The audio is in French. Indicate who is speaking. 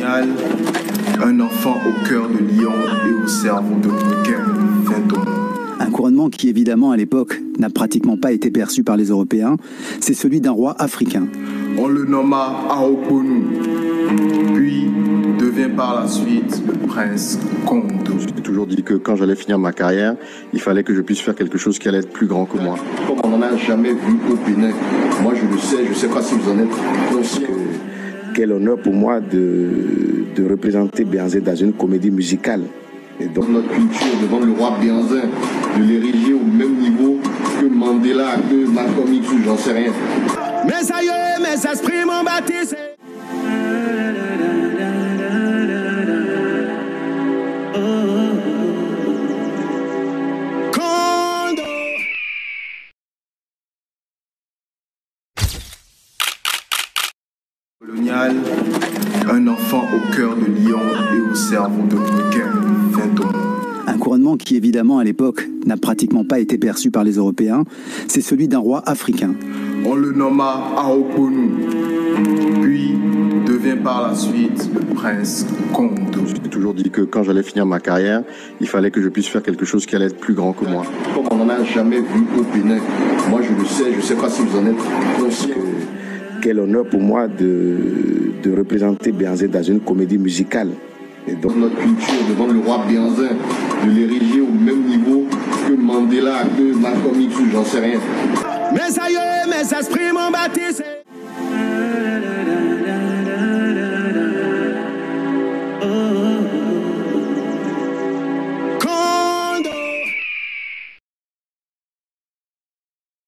Speaker 1: colonial, un enfant au cœur de lion et au cerveau de requin vient au monde.
Speaker 2: Un couronnement qui, évidemment, à l'époque, n'a pratiquement pas été perçu par les Européens, c'est celui d'un roi africain.
Speaker 1: On le nomma Aokonu, puis devient par la suite le prince Kondo.
Speaker 3: J'ai toujours dit que quand j'allais finir ma carrière, il fallait que je puisse faire quelque chose qui allait être plus grand que moi.
Speaker 4: Comme on n'en a jamais vu au Bénin, moi je sais pas si vous en êtes conscient.
Speaker 3: Quel honneur pour moi de représenter Béhanzin dans une comédie musicale.
Speaker 4: Et donc notre culture devant le roi Béhanzin, de l'ériger au même niveau que Mandela, que Malcolm X, j'en sais rien.
Speaker 5: Mes aïeux, mes esprits m'ont baptisé.
Speaker 1: Colonial, un enfant au cœur de lion et au cerveau de requin vient au monde.
Speaker 2: Un couronnement qui, évidemment, à l'époque, n'a pratiquement pas été perçu par les Européens, c'est celui d'un roi africain.
Speaker 1: On le nomma Aokonu, puis devient par la suite le prince Kondo.
Speaker 3: J'ai toujours dit que quand j'allais finir ma carrière, il fallait que je puisse faire quelque chose qui allait être plus grand que moi.
Speaker 4: Comme on n'en a jamais vu au Bénin, moi je sais pas si vous en êtes conscient.
Speaker 3: Quel honneur pour moi de représenter Béhanzin dans une comédie musicale.
Speaker 4: Et donc notre culture devant le roi Béhanzin, de l'ériger au même niveau que Mandela, que Malcolm X, j'en sais rien.
Speaker 5: Mes aïeux, mes esprits m'ont baptisé.